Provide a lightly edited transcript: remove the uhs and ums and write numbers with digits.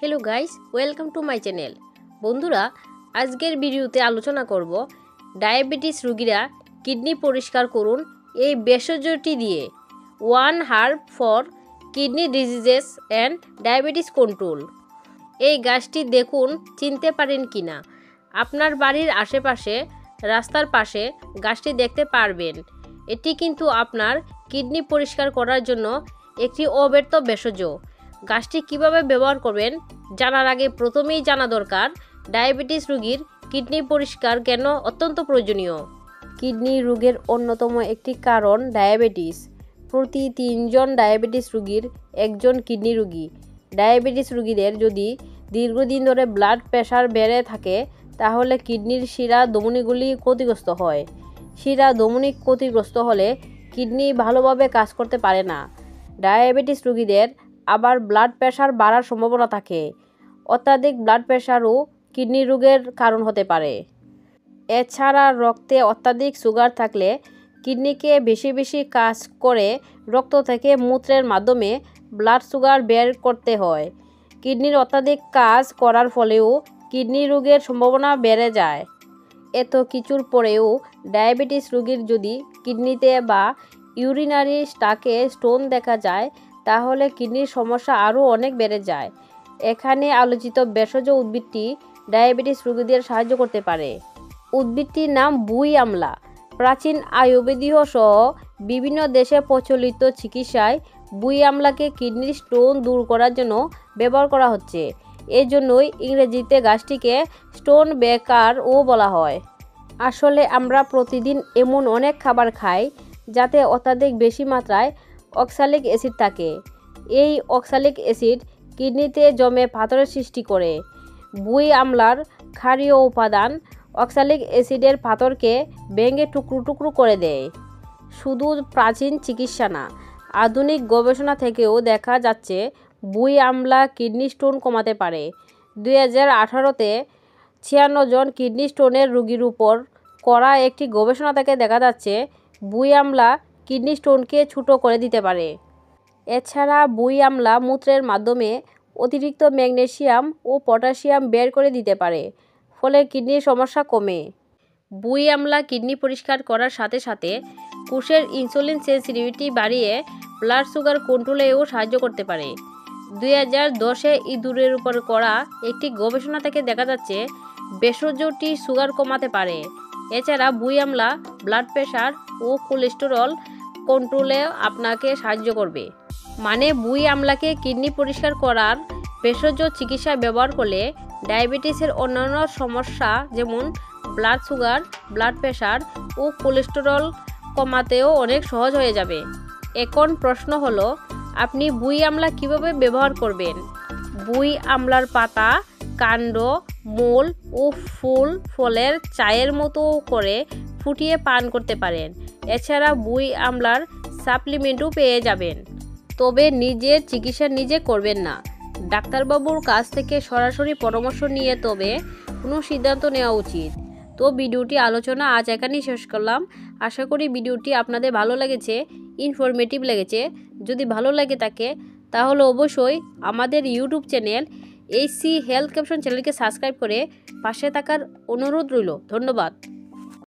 Hello guys, welcome to my channel. বন্ধুরা, আজকের ভিডিওতে আলোচনা করব ডায়াবেটিস রোগীরা কিডনি পরিষ্কার করুন এই ভেষজটি দিয়ে। One herb for kidney diseases and diabetes control. এই গাছটি দেখুন, চিনতে পারেন কি না। আপনার বাড়ির আশেপাশে রাস্তার পাশে গাছটি দেখতে পারবেন। এটি কিন্তু আপনার কিডনি পরিষ্কার করার জন্য একটি অব্যর্থ ভেষজ। গাছটি কিভাবে ব্যবহার করবেন জানার আগে প্রথমেই জানা দরকার ডায়াবেটিস রোগীর কিডনি পরিষ্কার কেন অত্যন্ত প্রয়োজনীয়। কিডনি রোগের অন্যতম একটি কারণ ডায়াবেটিস। প্রতি 3 জন ডায়াবেটিস রোগীর একজন কিডনি রোগী। ডায়াবেটিস রোগীদের যদি দীর্ঘদিন ধরে ব্লাড প্রেশার বেড়ে থাকে তাহলে কিডনির শিরা ধমনীগুলি ক্ষতিগ্রস্ত হয়। শিরা ধমনী ক্ষতিগ্রস্ত হলে কিডনি ভালোভাবে কাজ করতে পারে না। ডায়াবেটিস রোগীদের আবার ব্লাড প্রেশার বাড়ার সম্ভাবনা থাকে। অত্যাধিক ব্লাড প্রেশারও কিডনি রোগের কারণ হতে পারে। এছাড়া রক্তে অত্যাধিক সুগার থাকলে কিডনিকে বেশি বেশি কাজ করে রক্ত থেকে মূত্রের মাধ্যমে ব্লাড সুগার বের করতে হয়। কিডনির অত্যাধিক কাজ করার ফলেও কিডনি রোগের সম্ভাবনা বেড়ে যায়। এত কিছুর পরেও ডায়াবেটিস রোগীর যদি কিডনিতে বা ইউরিনারি স্টাকে স্টোন দেখা যায় তাহলে কিডনির সমস্যা আরও অনেক বেড়ে যায়। এখানে আলোচিত ভেষজ উদ্ভিদটি ডায়াবেটিস রোগীদের সাহায্য করতে পারে। উদ্ভিদটির নাম বুই আমলা। প্রাচীন আয়ুর্বেদীয় সহ বিভিন্ন দেশে প্রচলিত চিকিৎসায় বুই আমলাকে কিডনির স্টোন দূর করার জন্য ব্যবহার করা হচ্ছে। এজন্যই ইংরেজিতে গাছটিকে স্টোন ব্রেকারও বলা হয়। আসলে আমরা প্রতিদিন এমন অনেক খাবার খাই যাতে অত্যাধিক বেশি মাত্রায় অক্সালিক অ্যাসিড থাকে। এই অক্সালিক অ্যাসিড কিডনিতে জমে পাথরের সৃষ্টি করে। বুই আমলার ক্ষারীয় উপাদান অক্সালিক অ্যাসিডের পাথরকে ভেঙে টুকরো টুকরো করে দেয়। শুধু প্রাচীন চিকিৎসা না, আধুনিক গবেষণা থেকেও দেখা যাচ্ছে বুই আমলা কিডনি স্টোন কমাতে পারে। 2018তে 56 জন কিডনি স্টোনের রোগীর উপর করা একটি গবেষণা থেকে দেখা যাচ্ছে বুই আমলা কিডনি স্টোনকে ছোটো করে দিতে পারে। এছাড়া বুই আমলা মূত্রের মাধ্যমে অতিরিক্ত ম্যাগনেসিয়াম ও পটাশিয়াম বের করে দিতে পারে, ফলে কিডনির সমস্যা কমে। বুই আমলা কিডনি পরিষ্কার করার সাথে সাথে কোষের ইনসুলিন সেন্সিটিভিটি বাড়িয়ে ব্লাড সুগার কন্ট্রোলেও সাহায্য করতে পারে। 2010-এ ইঁদুরের উপর করা একটি গবেষণা থেকে দেখা যাচ্ছে ভেষজটি সুগার কমাতে পারে। এছাড়া বুই আমলা ব্লাড প্রেশার ও কোলেস্টেরল কন্ট্রোলে আপনাকে সাহায্য করবে। মানে বুই আমলাকে কিডনি পরিষ্কার করার ভেষজ চিকিৎসায় ব্যবহার করলে ডায়াবেটিসের অন্যান্য সমস্যা যেমন ব্লাড সুগার, ব্লাড প্রেশার ও কোলেস্টেরল কমাতেও অনেক সহজ হয়ে যাবে। এখন প্রশ্ন হলো, আপনি বুই আমলা কিভাবে ব্যবহার করবেন? বুই আমলার পাতা, কাণ্ড, মূল ও ফুল ফলের চায়ের মতো করে ফুটিয়ে পান করতে পারেন। এছাড়া বুই আমলার সাপ্লিমেন্টও পেয়ে যাবেন। তবে নিজের চিকিৎসা নিজে করবেন না। ডাক্তারবাবুর কাছ থেকে সরাসরি পরামর্শ নিয়ে তবে কোনো সিদ্ধান্ত নেওয়া উচিত। তো ভিডিওটি আলোচনা আজ এখানেই শেষ করলাম। আশা করি ভিডিওটি আপনাদের ভালো লেগেছে, ইনফরমেটিভ লেগেছে। যদি ভালো লাগে থাকে তাহলে অবশ্যই আমাদের YouTube channel HC health caption চ্যানেলকে সাবস্ক্রাইব করে পাশে থাকার অনুরোধ রইল। ধন্যবাদ।